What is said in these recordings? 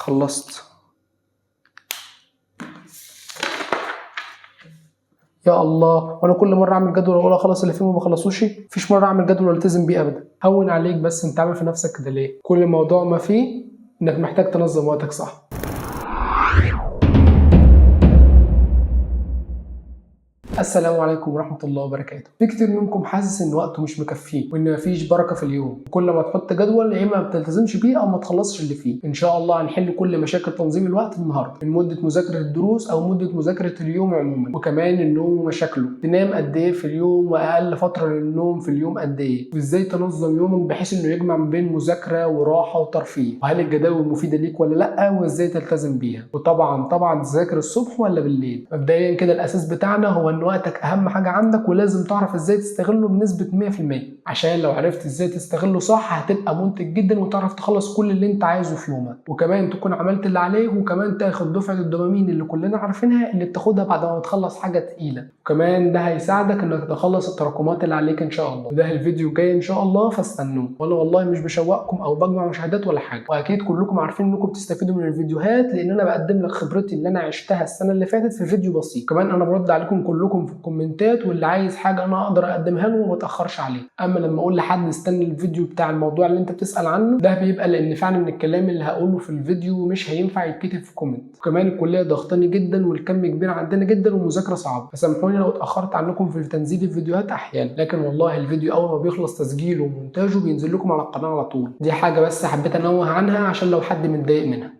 خلصت. يا الله، وانا كل مره اعمل جدول واقول اخلص اللي فيه ما بخلصوش؟ مفيش مره اعمل جدول والتزم بيه ابدا. هون عليك بس، انت عامل في نفسك كده ليه؟ كل الموضوع ما فيه انك محتاج تنظم وقتك صح. السلام عليكم ورحمة الله وبركاته. في كتير منكم حاسس ان وقته مش مكفيه وان مفيش بركة في اليوم، كل ما تحط جدول يا اما ما بتلتزمش بيه او ما تخلصش اللي فيه. ان شاء الله هنحل كل مشاكل تنظيم الوقت النهارده، من مدة مذاكرة الدروس او مدة مذاكرة اليوم عموما، وكمان النوم ومشاكله، تنام قد ايه في اليوم واقل فترة للنوم في اليوم قد ايه، وازاي تنظم يومك بحيث انه يجمع ما بين مذاكرة وراحة وترفيه، وهل الجداول مفيدة ليك ولا لا، وازاي تلتزم بيها، وطبعا تذاكر الصبح ولا بالليل. مبدئيا كده الاساس بتاعنا هو ان وقتك اهم حاجه عندك، ولازم تعرف ازاي تستغله بنسبه 100%، عشان لو عرفت ازاي تستغله صح هتبقى منتج جدا وتعرف تخلص كل اللي انت عايزه في يومك، وكمان تكون عملت اللي عليك، وكمان تاخد دفعه الدوبامين اللي كلنا عارفينها اللي بتاخدها بعد ما تخلص حاجه تقيله، وكمان ده هيساعدك انك تخلص التراكمات اللي عليك ان شاء الله. وده الفيديو جاي ان شاء الله، فاستنوه. وانا والله مش بشوقكم او بجمع مشاهدات ولا حاجه، واكيد كلكم عارفين انكم بتستفيدوا من الفيديوهات، لان انا بقدم لك خبرتي اللي انا عشتها السنه اللي فاتت في فيديو بسيط. كمان انا برد عليكم كلكم في الكومنتات، واللي عايز حاجه انا اقدر اقدمها له وما اتاخرش عليه. اما لما اقول لحد استنى الفيديو بتاع الموضوع اللي انت بتسال عنه، ده بيبقى لان فعلا الكلام اللي هقوله في الفيديو مش هينفع يتكتب في كومنت. وكمان الكليه ضغطاني جدا والكم كبير عندنا جدا والمذاكره صعبه، فسامحوني لو اتاخرت عنكم في تنزيل الفيديوهات احيانا، لكن والله الفيديو اول ما بيخلص تسجيله ومونتاجه بينزل لكم على القناه على طول. دي حاجه بس حبيت انوه عنها عشان لو حد متضايق منها.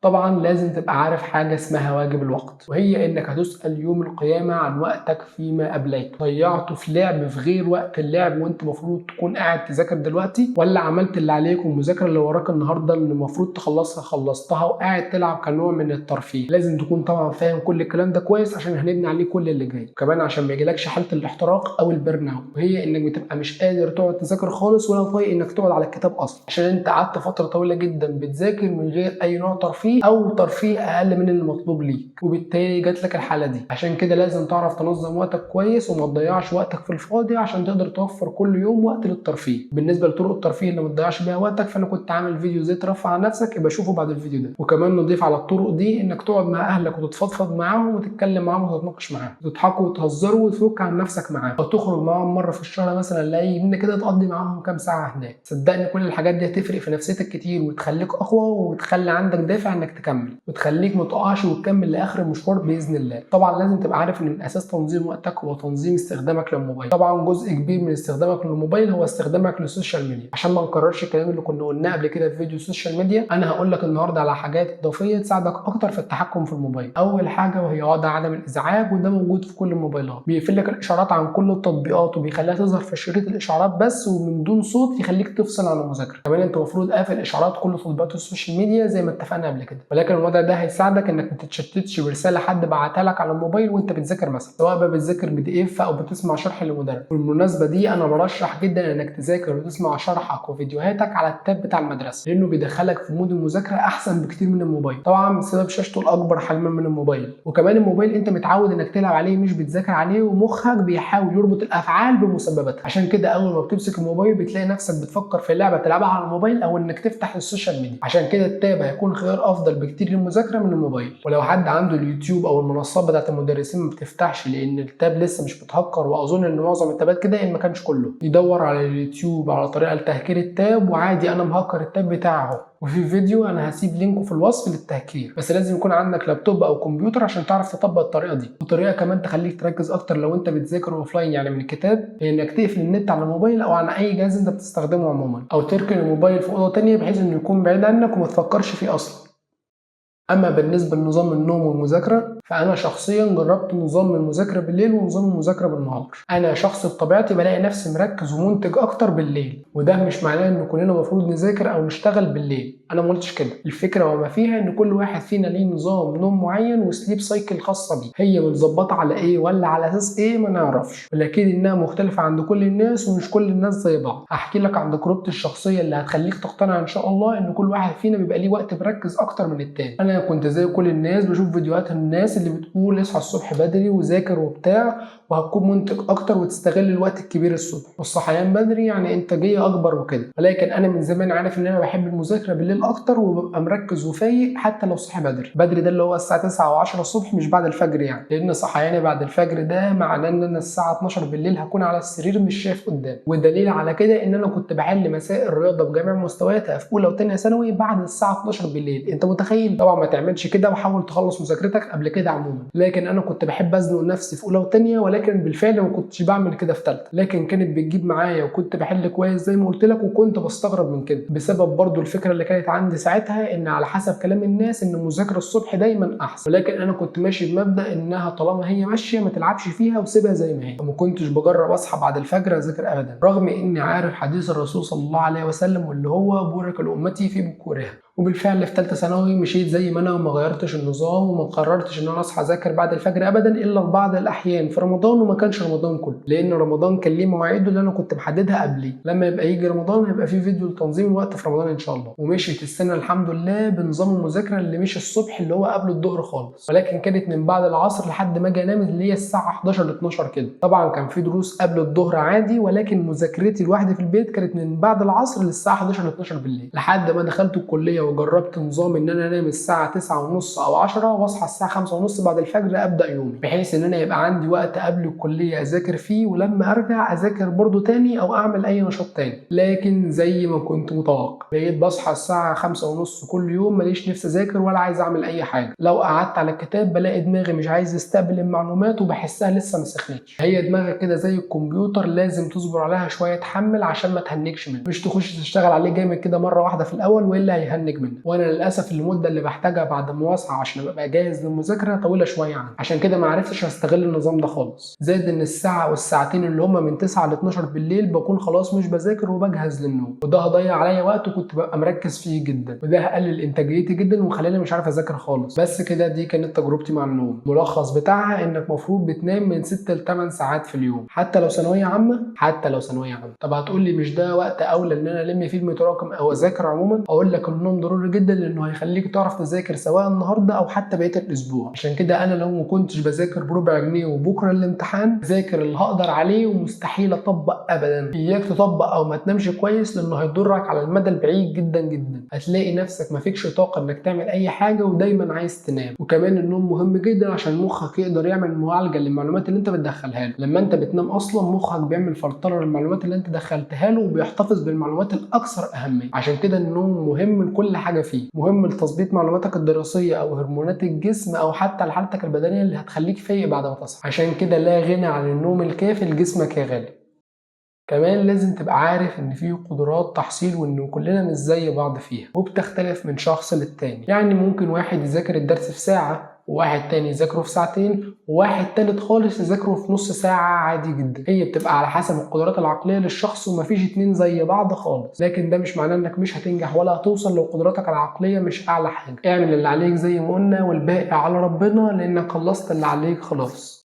طبعا لازم تبقى عارف حاجة اسمها واجب الوقت، وهي انك هتسأل يوم القيامة عن وقتك فيما أبليت. ضيعته في لعب في غير وقت اللعب وانت المفروض تكون قاعد تذاكر دلوقتي، ولا عملت اللي عليك والمذاكرة اللي وراك النهاردة اللي المفروض تخلصها خلصتها وقاعد تلعب كنوع من الترفيه. لازم تكون طبعا فاهم كل الكلام ده كويس عشان هنبني عليه كل اللي جاي، وكمان عشان ما يجيلكش حالة الاحتراق او البرن اوت، وهي انك بتبقى مش قادر تقعد تذاكر خالص ولا طايق انك تقعد على الكتاب اصلا، عشان انت قعدت فترة طويلة جدا بتذاكر من غير اي نوع ترفيه او ترفيه اقل من المطلوب ليك، وبالتالي جات لك الحاله دي. عشان كده لازم تعرف تنظم وقتك كويس وما تضيعش وقتك في الفاضي، عشان تقدر توفر كل يوم وقت للترفيه. بالنسبه لطرق الترفيه اللي ما تضيعش بيها وقتك، فانا كنت عامل فيديو ازاي ترفع عن نفسك، يبقى شوفه بعد الفيديو ده. وكمان نضيف على الطرق دي انك تقعد مع اهلك وتتفضفض معاهم وتتكلم معاهم وتتناقش معاهم، وتضحكوا وتهزروا وتفك عن نفسك معاهم، وتخرج معاهم مره في الشهر مثلا، لاقي ان كده تقضي معاهم كام ساعه هناك. صدقني كل الحاجات دي هتفرق في نفسيتك كتير، وتخليك اقوى، وتخلي عندك دافع انك تكمل، وتخليك ما تقعش وتكمل لاخر المشوار باذن الله. طبعا لازم تبقى عارف ان من اساس تنظيم وقتك هو تنظيم استخدامك للموبايل. طبعا جزء كبير من استخدامك للموبايل هو استخدامك للسوشيال ميديا. عشان ما نكررش الكلام اللي كنا قلناه قبل كده في فيديو السوشيال ميديا، انا هقول لك النهارده على حاجات اضافيه تساعدك اكتر في التحكم في الموبايل. اول حاجه وهي وضع عدم الازعاج، وده موجود في كل الموبايلات. بيقفل لك الاشعارات عن كل التطبيقات وبيخليها تظهر في شريط الاشعارات بس ومن دون صوت، يخليك تفصل عن المذاكره. كمان انت المفروض قافل اشعارات كل تطبيقات السوشيال ميديا زي ما اتفقنا قبل كده، ولكن الوضع ده هيساعدك انك ما تتشتتش برساله حد بعتها لك على الموبايل وانت بتذاكر مثلا، سواء بقى بتذاكر PDF او بتسمع شرح لمدرب. بالمناسبه دي انا برشح جدا انك تذاكر وتسمع شرحك وفيديوهاتك على التاب بتاع المدرسه، لانه بيدخلك في مود المذاكره احسن بكتير من الموبايل، طبعا بسبب شاشته الاكبر حجما من الموبايل. وكمان الموبايل انت متعود انك تلعب عليه مش بتذاكر عليه، ومخك بيحاول يربط الافعال بمسبباتها. عشان كده اول ما بتمسك الموبايل بتلاقي نفسك بتفكر في لعبه تلعبها على الموبايل او انك تفتح السوشيال ميديا. عشان كده التاب هيكون خيار افضل بكتير للمذاكره من الموبايل. ولو حد عنده اليوتيوب او المنصات بتاعت المدرسين ما بتفتحش لان التاب لسه مش متهكر، واظن ان معظم التابات كده ان ما كانش كله، يدور على اليوتيوب على طريقه لتهكير التاب، وعادي انا مهكر التاب بتاعه، وفي فيديو انا هسيب لينكه في الوصف للتهكير. بس لازم يكون عندك لابتوب او كمبيوتر عشان تعرف تطبق الطريقه دي. وطريقه كمان تخليك تركز اكتر لو انت بتذاكر اوفلاين يعني من الكتاب، هي انك تقفل النت على الموبايل او على اي جهاز انت بتستخدمه عموما، او تركن الموبايل في اوضه ثانيه بحيث انه يكون بعيد عنك وما تفكرش فيه اصلا. اما بالنسبه لنظام النوم والمذاكره، فانا شخصيا جربت نظام المذاكره بالليل ونظام المذاكره بالنهار. انا شخص بطبيعتي بلاقي نفسي مركز ومنتج اكتر بالليل، وده مش معناه ان كلنا المفروض نذاكر او نشتغل بالليل، انا ما قلتش كده. الفكره وما فيها ان كل واحد فينا ليه نظام نوم معين وسليب سايكل خاصه بيه، هي متظبطه على ايه ولا على اساس ايه ما نعرفش، ولكن انها مختلفه عند كل الناس ومش كل الناس زي بعض. هحكي لك عن تجربتي الشخصيه اللي هتخليك تقتنع ان شاء الله ان كل واحد فينا بيبقى ليه وقت مركز اكتر من التاني. انا كنت زي كل الناس بشوف فيديوهات الناس الناس اللي بتقول اصحى الصبح بدري وذاكر وبتاع وهتكون منتج اكتر وتستغل الوقت الكبير الصبح، والصحيان بدري يعني انتاجيه اكبر وكده. ولكن انا من زمان عارف ان انا بحب المذاكره بالليل اكتر وببقى مركز وفايق حتى لو صحي بدري. بدري ده اللي هو الساعه 9 او 10 الصبح، مش بعد الفجر يعني، لان صحياني بعد الفجر ده معناه ان انا الساعه 12 بالليل هكون على السرير مش شايف قدام. والدليل على كده ان انا كنت بحل مسائل الرياضه بجميع مستوياتها في اولى وثانيه ثانوي بعد الساعه 12 بالليل. انت متخيل؟ طبعا ما تعملش كده وحاول تخلص مذاكرتك قبل كده عموما. لكن انا كنت بحب ازنق نفسي في اولى وثانيه، ولكن بالفعل ما كنتش بعمل كده في ثالثه، لكن كانت بتجيب معايا وكنت بحل كويس زي ما قلت لك. وكنت بستغرب من كده بسبب برضو الفكره اللي كانت عندي ساعتها ان على حسب كلام الناس ان المذاكره الصبح دايما احسن، ولكن انا كنت ماشي بمبدا انها طالما هي ماشيه ما تلعبش فيها وسيبها زي ما هي. وما كنتش بجرب اصحى بعد الفجر اذاكر ابدا، رغم اني عارف حديث الرسول صلى الله عليه وسلم واللي هو بورك لامتي في بكورها. وبالفعل في ثالثه ثانوي مشيت زي ما انا وما غيرتش النظام وما قررتش ان انا اصحى اذاكر بعد الفجر ابدا الا في بعض الاحيان في رمضان، وما كانش رمضان كله، لان رمضان كان ليه مواعيده اللي انا كنت محددها قبليه. لما يبقى يجي رمضان هيبقى في فيديو لتنظيم الوقت في رمضان ان شاء الله. ومشيت السنه الحمد لله بنظام المذاكره اللي مش الصبح اللي هو قبل الظهر خالص، ولكن كانت من بعد العصر لحد ما اجي انام اللي هي الساعه 11 ل 12 كده. طبعا كان في دروس قبل الظهر عادي، ولكن مذاكرتي لوحدي في البيت كانت من بعد العصر للساعه 11 ل 12 بالليل، لحد ما دخلت الكليه وجربت نظام ان انا انام الساعه 9:30 او 10 واصحى الساعه 5:30 بعد الفجر ابدا يومي، بحيث ان انا يبقى عندي وقت قبل الكليه اذاكر فيه، ولما ارجع اذاكر برضو تاني او اعمل اي نشاط تاني. لكن زي ما كنت متوقع بقيت بصحى الساعه 5:30 كل يوم، ماليش نفسي اذاكر ولا عايز اعمل اي حاجه. لو قعدت على الكتاب بلاقي دماغي مش عايز يستقبل المعلومات وبحسها لسه ما سخنتش. هي دماغك كده زي الكمبيوتر، لازم تصبر عليها شويه تحمل عشان ما تهنجش منه، مش تخش تشتغل عليه جامد كده مره واحده في الاول والا هيهنج منك. وانا للاسف المده اللي بحتاجها بعد ما اصحى عشان ابقى جاهز للمذاكره طويله شويه عني، عشان كده ما عرفتش استغل النظام ده خالص. زائد ان الساعه والساعتين اللي هما من 9 ل 12 بالليل بكون خلاص مش بذاكر وبجهز للنوم، وده هضيع عليا وقت وكنت ببقى مركز فيه جدا، وده هقلل انتاجيتي جدا وخلاني مش عارف اذاكر خالص. بس كده دي كانت تجربتي مع النوم. ملخص بتاعها انك المفروض بتنام من 6 ل 8 ساعات في اليوم، حتى لو ثانويه عامه، حتى لو ثانويه عامه. طب هتقول لي مش ده وقت اولى ان انا الم فيه المتراكم او اذاكر عموما؟ اقول لك النوم ضروري جدا لانه هيخليك تعرف تذاكر سواء النهارده او حتى بقيه الاسبوع. عشان كده انا لو ما كنتش بذاكر بربع جنيه وبكره الامتحان ذاكر اللي هقدر عليه، ومستحيل اطبق ابدا. اياك تطبق او ما تنامش كويس لانه هيضرك على المدى البعيد جدا جدا. هتلاقي نفسك ما فيكش طاقه انك تعمل اي حاجه ودايما عايز تنام. وكمان النوم مهم جدا عشان مخك يقدر يعمل معالجه للمعلومات اللي انت بتدخلها له. لما انت بتنام اصلا مخك بيعمل فلتره للمعلومات اللي انت دخلتها له وبيحتفظ بالمعلومات الاكثر اهميه. عشان كده النوم مهم لكل حاجه فيه، مهم لتظبيط معلوماتك الدراسيه او هرمونات الجسم او حتى لحالتك البدنيه اللي هتخليك فايق بعد ما تصحى. عشان كده لا غنى عن النوم الكافي لجسمك يا غالي. كمان لازم تبقى عارف ان في قدرات تحصيل وان كلنا مش زي بعض فيها وبتختلف من شخص للتاني. يعني ممكن واحد يذاكر الدرس في ساعة وواحد تاني يذاكره في ساعتين وواحد تالت خالص يذاكره في نص ساعة عادي جدا. هي بتبقى على حسب القدرات العقلية للشخص ومفيش اتنين زي بعض خالص، لكن ده مش معناه انك مش هتنجح ولا هتوصل لو قدراتك العقلية مش اعلى حاجة. اعمل اللي عليك زي ما قلنا والباقي على ربنا، لانك خلصت اللي عليك خلاص.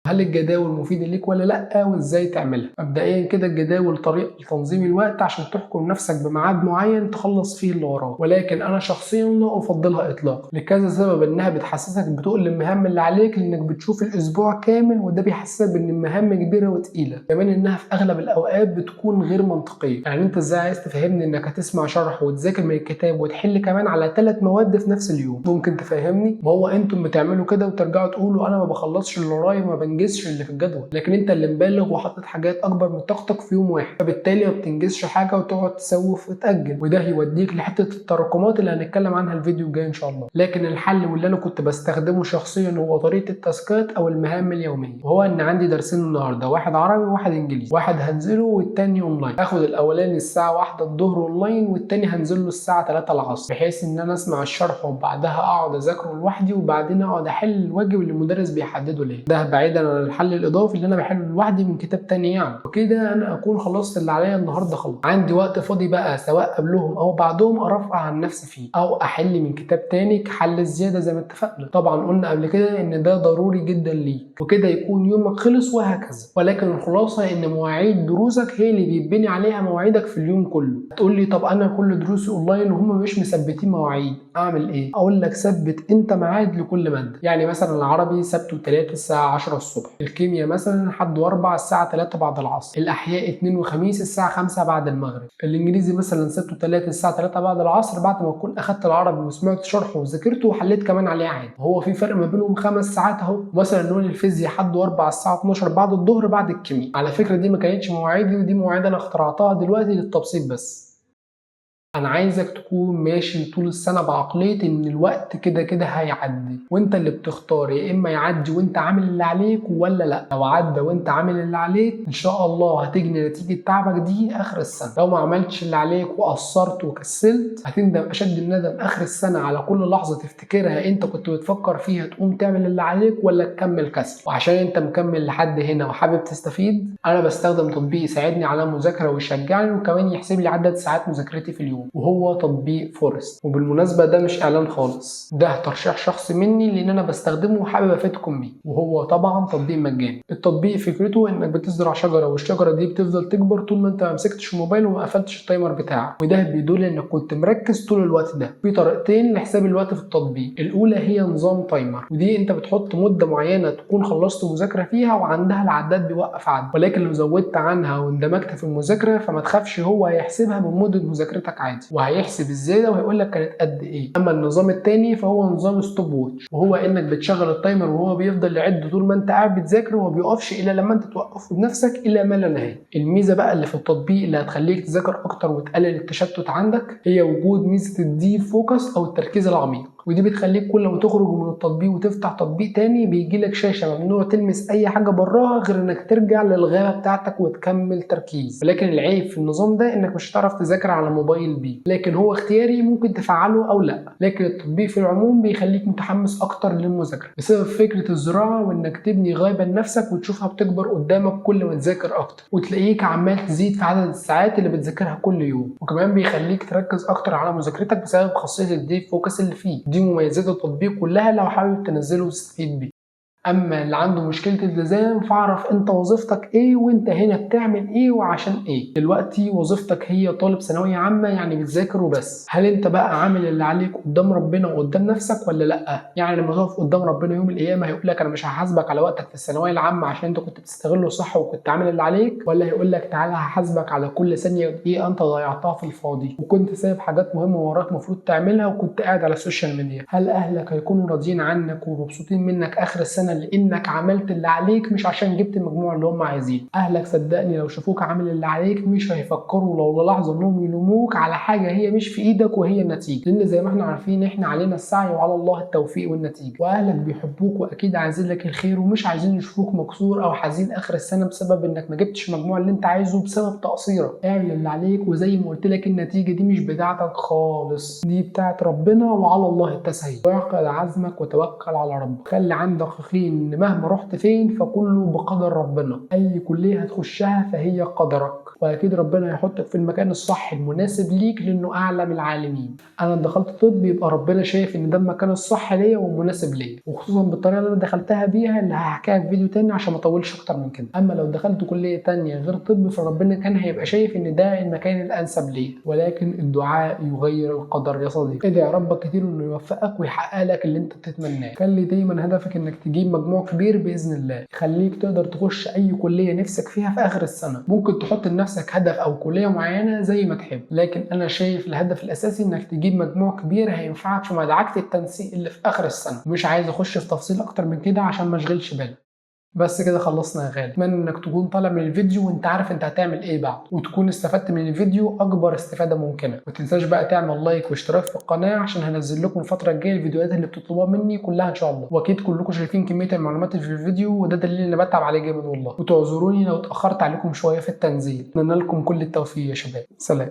هل الجداول مفيدة ليك ولا لأ وازاي تعملها؟ مبدئيا كده الجداول طريقة لتنظيم الوقت عشان تحكم نفسك بميعاد معين تخلص فيه اللي وراك، ولكن انا شخصيا لا افضلها اطلاقا لكذا سبب. انها بتحسسك بتقل المهام اللي عليك لانك بتشوف الاسبوع كامل، وده بيحسسك بان المهام كبيرة وتقيلة. كمان انها في اغلب الاوقات بتكون غير منطقية. يعني انت ازاي عايز تفهمني انك هتسمع شرح وتذاكر من الكتاب وتحل كمان على 3 مواد في نفس اليوم؟ ممكن تفهمني؟ ما هو انتم بتعملوا كده وترجعوا تقولوا انا ما بخلصش اللي ورايا وما بنجزش اللي في الجدول، لكن انت اللي مبالغ وحاطط حاجات اكبر من طاقتك في يوم واحد، فبالتالي ما بتنجزش حاجه وتقعد تسوف وتاجل، وده هيوديك لحته التراكمات اللي هنتكلم عنها الفيديو الجاي ان شاء الله. لكن الحل واللي انا كنت بستخدمه شخصيا هو طريقه التاسكات او المهام اليوميه، وهو ان عندي درسين النهارده، واحد عربي وواحد انجليزي، واحد هنزله والتاني اونلاين. هاخد الاولاني الساعه 1 الظهر اونلاين والتاني هنزله الساعه 3 العصر، بحيث ان انا اسمع الشرح وبعدها اقعد اذاكره لوحدي وبعدين اقعد احل الواجب اللي المدرس بيحدده ليا. ده بعيدا ده الحل الاضافي اللي انا بحله لوحدي من كتاب تاني يعني. وكده انا اكون خلصت اللي عليا النهارده خلاص. عندي وقت فاضي بقى سواء قبلهم او بعدهم ارفع عن نفسي فيه او احل من كتاب تاني كحل الزياده زي ما اتفقنا. طبعا قلنا قبل كده ان ده ضروري جدا ليك، وكده يكون يومك خلص وهكذا. ولكن الخلاصه ان مواعيد دروسك هي اللي بيتبني عليها مواعيدك في اليوم كله. هتقول لي طب انا كل دروسي اونلاين وهم مش مثبتين مواعيد، اعمل ايه؟ اقول لك ثبت انت ميعاد لكل ماده. يعني مثلا العربي سبت وثلاث الساعه 10 الصبح، الكيمياء مثلا حد واربع الساعه 3 بعد العصر، الاحياء اثنين وخميس الساعه 5 بعد المغرب، الانجليزي مثلا سبت وثلاث الساعه 3 بعد العصر بعد ما تكون اخدت العربي وسمعت شرحه وذاكرته وحليت كمان عليه عادي. هو في فرق ما بينهم 5 ساعات اهو. مثلا نقول الفيزياء حد واربع الساعه 12 بعد الظهر بعد الكيمياء. على فكره دي ما كانتش مواعيدي، ودي مواعيد انا اخترعتها دلوقتي للتبسيط بس. انا عايزك تكون ماشي طول السنه بعقليه ان الوقت كده كده هيعدي، وانت اللي بتختار يا اما يعدي وانت عامل اللي عليك ولا لا. لو عدى وانت عامل اللي عليك ان شاء الله هتجني نتيجه تعبك دي اخر السنه. لو ما عملتش اللي عليك وقصرت وكسلت هتندم اشد الندم اخر السنه على كل لحظه تفتكرها انت كنت بتفكر فيها تقوم تعمل اللي عليك ولا تكمل كسل. وعشان انت مكمل لحد هنا وحابب تستفيد، انا بستخدم تطبيق يساعدني على المذاكره ويشجعني وكمان يحسب لي عدد ساعات مذاكرتي في اليوم، وهو تطبيق فورست. وبالمناسبه ده مش اعلان خالص، ده ترشيح شخصي مني لان انا بستخدمه وحابب افيدكم بيه. وهو طبعا تطبيق مجاني. التطبيق فكرته انك بتزرع شجره والشجره دي بتفضل تكبر طول ما انت ما مسكتش الموبايل وما قفلتش التايمر بتاعك، وده بيدل انك كنت مركز طول الوقت ده. في طريقتين لحساب الوقت في التطبيق. الاولى هي نظام تايمر، ودي انت بتحط مده معينه تكون خلصت مذاكره فيها وعندها العداد بيوقف عد، ولكن لو زودت عنها واندمجت في المذاكره فما تخافش هو هيحسبها من مده مذاكرتك عادي، وهيحسب الزياده وهيقول لك كانت قد ايه. اما النظام الثاني فهو نظام ستوب ووتش، وهو انك بتشغل التايمر وهو بيفضل يعد طول ما انت قاعد بتذاكر وما بيقفش الا لما انت توقفه بنفسك الى ما لا نهايه. الميزه بقى اللي في التطبيق اللي هتخليك تذاكر اكتر وتقلل التشتت عندك هي وجود ميزه الديب فوكس او التركيز العميق، ودي بتخليك كل ما تخرج من التطبيق وتفتح تطبيق تاني بيجي لك شاشه ممنوع تلمس اي حاجه براها غير انك ترجع للغابه بتاعتك وتكمل تركيز. ولكن العيب في النظام ده انك مش هتعرف تذاكر على موبايل بيه، لكن هو اختياري ممكن تفعله او لا. لكن التطبيق في العموم بيخليك متحمس اكتر للمذاكره بسبب فكره الزراعه، وانك تبني غابه لنفسك وتشوفها بتكبر قدامك كل ما تذاكر اكتر، وتلاقيك عمال تزيد في عدد الساعات اللي بتذاكرها كل يوم. وكمان بيخليك تركز اكتر على مذاكرتك بسبب خاصيه الديب فوكس اللي فيه. دي مميزات التطبيق كلها لو حابب تنزله وتستفيد بيه. اما اللي عنده مشكله الالتزام فاعرف انت وظيفتك ايه وانت هنا بتعمل ايه وعشان ايه. دلوقتي وظيفتك هي طالب ثانويه عامه يعني بتذاكر وبس. هل انت بقى عامل اللي عليك قدام ربنا وقدام نفسك ولا لا؟ يعني لما تقف قدام ربنا يوم القيامه هيقول لك انا مش هحاسبك على وقتك في الثانويه العامه عشان انت كنت بتستغله صح وكنت عامل اللي عليك، ولا هيقول لك تعالى هحاسبك على كل ثانيه ودقيقه انت ضيعتها في الفاضي وكنت سايب حاجات مهمه وراك المفروض تعملها وكنت قاعد على السوشيال ميديا؟ هل اهلك هيكونوا راضيين عنك ومبسوطين منك اخر السنه لانك عملت اللي عليك مش عشان جبت المجموع اللي هم عايزينه؟ اهلك صدقني لو شافوك عامل اللي عليك مش هيفكروا لو للحظه انهم يلوموك على حاجه هي مش في ايدك وهي النتيجه، لان زي ما احنا عارفين احنا علينا السعي وعلى الله التوفيق والنتيجه. واهلك بيحبوك واكيد عايزين لك الخير ومش عايزين يشوفوك مكسور او حزين اخر السنه بسبب انك ما جبتش المجموع اللي انت عايزه بسبب تقصيرك. اعمل اللي عليك، وزي ما قلت لك النتيجه دي مش بتاعتك خالص، دي بتاعت ربنا وعلى الله التسهيل. واعقد عزمك وتوكل على ربك. خلي عندك يقين ان مهما رحت فين فكله بقدر ربنا. اي كليه هتخشها فهي قدرك، واكيد ربنا هيحطك في المكان الصح المناسب ليك لانه اعلم العالمين. انا دخلت طب يبقى ربنا شايف ان ده المكان الصح ليا والمناسب ليا، وخصوصا بالطريقه اللي انا دخلتها بيها اللي هحكيها في فيديو تاني عشان ما اطولش اكتر من كده. اما لو دخلت كليه تانيه غير طب فربنا كان هيبقى شايف ان ده المكان الانسب ليا. ولكن الدعاء يغير القدر يا صديقي. ادعي ربك كتير انه يوفقك ويحقق لك اللي انت بتتمناه. خلي دايما هدفك انك تجيب مجموع كبير باذن الله يخليك تقدر تخش اي كليه نفسك فيها في اخر السنه. ممكن تحط لنفسك هدف او كليه معينه زي ما تحب، لكن انا شايف الهدف الاساسي انك تجيب مجموع كبير هينفعك في مدعكه التنسيق اللي في اخر السنه. مش عايز اخش في تفصيل اكتر من كده عشان ما اشغلش بالك. بس كده خلصنا يا غالي. اتمنى انك تكون طالع من الفيديو وانت عارف انت هتعمل ايه بعد، وتكون استفدت من الفيديو اكبر استفاده ممكنه. ما تنساش بقى تعمل لايك واشتراك في القناه عشان هنزل لكم الفتره الجايه الفيديوهات اللي بتطلبوها مني كلها ان شاء الله. واكيد كلكم شايفين كميه المعلومات اللي في الفيديو وده دليل ان بتعب عليه جامد والله. وتعذروني لو اتاخرت عليكم شويه في التنزيل. اتمنى لكم كل التوفيق يا شباب. سلام.